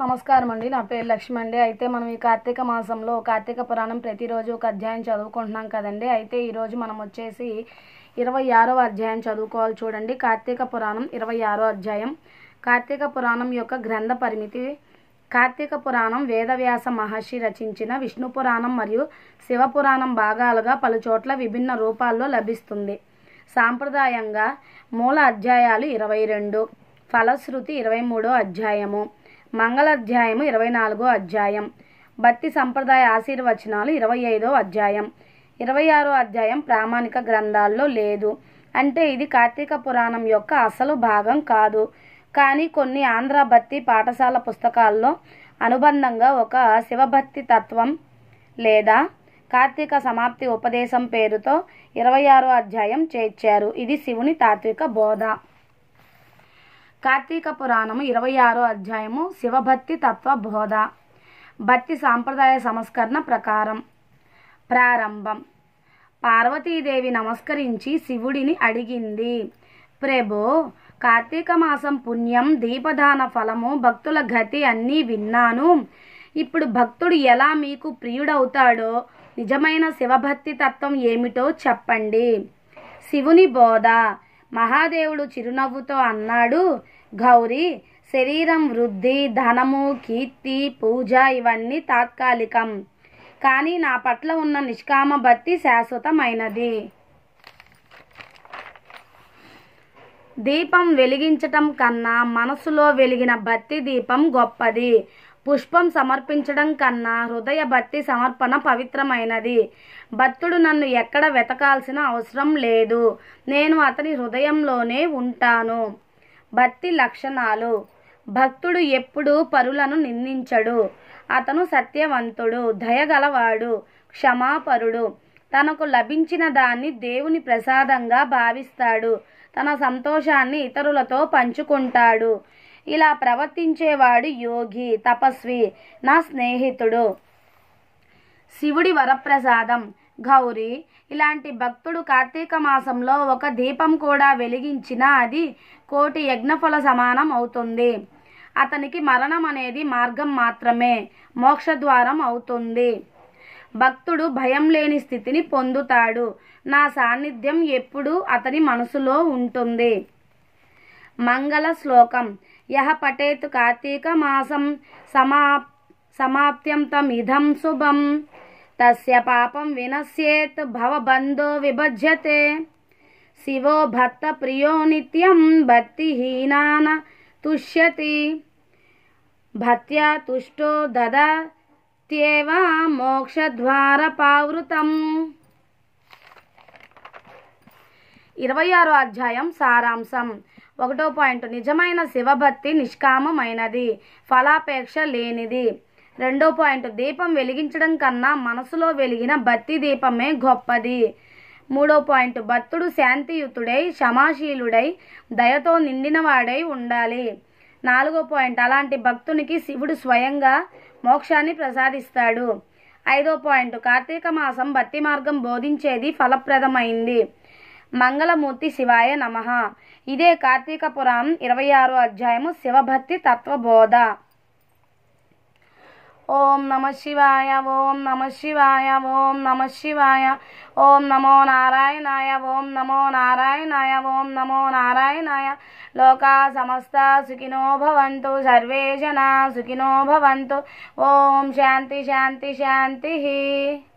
నమస్కారం అండి. నా పేరు లక్ష్మి అండి. అయితే మనం ఈ కార్తీక మాసంలో కార్తీక పురాణం ప్రతిరోజు ఒక అధ్యాయం చదువుకుంటున్నాం కదండి. అయితే ఈరోజు మనం వచ్చేసి 26వ అధ్యాయం చదువుకోవాలి. చూడండి, కార్తీక పురాణం 26వ అధ్యాయం. కార్తీక పురాణం యొక్క గ్రంథ పరిమితి. కార్తీక పురాణం వేదవ్యాస మహర్షి రచించిన విష్ణు పురాణం మరియు శివపురాణం భాగాలుగా పలుచోట్ల విభిన్న రూపాల్లో లభిస్తుంది. సాంప్రదాయంగా మూల అధ్యాయాలు 22, ఫలశ్రుతి 23వ అధ్యాయము, మంగళాధ్యాయము 24వ అధ్యాయం, భక్తి సంప్రదాయ ఆశీర్వచనాలు 25వ అధ్యాయం. 26వ అధ్యాయం ప్రామాణిక గ్రంథాల్లో లేదు. అంటే ఇది కార్తీక పురాణం యొక్క అసలు భాగం కాదు. కానీ కొన్ని ఆంధ్ర భక్తి పాఠశాల పుస్తకాల్లో అనుబంధంగా ఒక శివభక్తి తత్వం లేదా కార్తీక సమాప్తి ఉపదేశం పేరుతో 26వ అధ్యాయం చేర్చారు. ఇది శివుని తాత్విక బోధ. కార్తీక పురాణము 26వ అధ్యాయము శివభక్తి తత్వ బోధ. భక్తి సాంప్రదాయ సంస్కరణ ప్రకారం. ప్రారంభం. పార్వతీదేవి నమస్కరించి శివుడిని అడిగింది, ప్రభో, కార్తీక మాసం పుణ్యం, దీపదాన ఫలము, భక్తుల గతి అన్నీ విన్నాను. ఇప్పుడు భక్తుడు ఎలా మీకు ప్రియుడవుతాడో, నిజమైన శివభక్తి తత్వం ఏమిటో చెప్పండి. శివుని బోధ. మహాదేవుడు చిరునవ్వుతో అన్నాడు, గౌరీ, శరీరం వృద్ధి, ధనము, కీర్తి, పూజ ఇవన్నీ తాత్కాలికం. కానీ నా పట్ల ఉన్న నిష్కామ భక్తి శాశ్వతమైనది. దీపం వెలిగించటం కన్నా మనసులో వెలిగిన భక్తి దీపం గొప్పది. పుష్పం సమర్పించడం కన్నా హృదయ భక్తి సమర్పణ పవిత్రమైనది. భక్తుడు నన్ను ఎక్కడ వెతకాల్సిన అవసరం లేదు. నేను అతని హృదయంలోనే ఉంటాను. భక్తి లక్షణాలు. భక్తుడు ఎప్పుడూ పరులను నిందించడు. అతను సత్యవంతుడు, దయగలవాడు, క్షమాపరుడు. తనకు లభించిన దాన్ని దేవుని ప్రసాదంగా భావిస్తాడు. తన సంతోషాన్ని ఇతరులతో పంచుకుంటాడు. ఇలా ప్రవర్తించేవాడు యోగి, తపస్వి, నా స్నేహితుడు. శివుడి వరప్రసాదం. గౌరీ, ఇలాంటి భక్తుడు కార్తీక మాసంలో ఒక దీపం కూడా వెలిగించినా అది 1,000,000 యజ్ఞఫల సమానం అవుతుంది. అతనికి మరణం అనేది మార్గం మాత్రమే, మోక్షద్వారం అవుతుంది. భక్తుడు భయం లేని స్థితిని పొందుతాడు. నా సాన్నిధ్యం ఎప్పుడూ అతని మనసులో ఉంటుంది. మంగళ శ్లోకం. యః పఠేత్ కార్తీక మాసం సమాప్త్యంతమిదం శుభం తస్య పాపం వినశ్యేత్ భవబంధో విభజ్యతే. శివో భక్త ప్రియో నిత్యం భక్తిహీనాన తుష్యతి. భక్త్యా తుష్టో దదాత్యేవ మోక్షద్వార పావృతం. 26వ అధ్యాయం సారాంశం. 1వ పాయింట్. నిజమైన శివభక్తి నిష్కామమైనది, ఫలాపేక్ష లేనిది. 2వ పాయింట్. దీపం వెలిగించడం కన్నా మనసులో వెలిగిన భక్తి దీపమే గొప్పది. 3వ పాయింట్. భక్తుడు శాంతియుతుడై, క్షమాశీలుడై, దయతో నిండినవాడై ఉండాలి. 4వ పాయింట్. అలాంటి భక్తునికి శివుడు స్వయంగా మోక్షాన్ని ప్రసాదిస్తాడు. 5వ పాయింట్. కార్తీక మాసం భక్తి మార్గం బోధించేది ఫలప్రదమైంది. మంగళమూర్తి శివాయ నమః. ఇదే కార్తీక పురాణం 26వ అధ్యాయము శివభక్తి తత్వబోధ. ఓం నమ శివాయ. ఓం నమ శివాయ. ఓం నమ శివాయ. ఓం నమో నారాయణాయ. ఓం నమో నారాయణాయ. ఓం నమో నారాయణాయ. లోకా సమస్త సుఖినో భవంతు. సర్వే జనా సుఖినో భవంతు. ఓం శాంతి శాంతి శాంతి.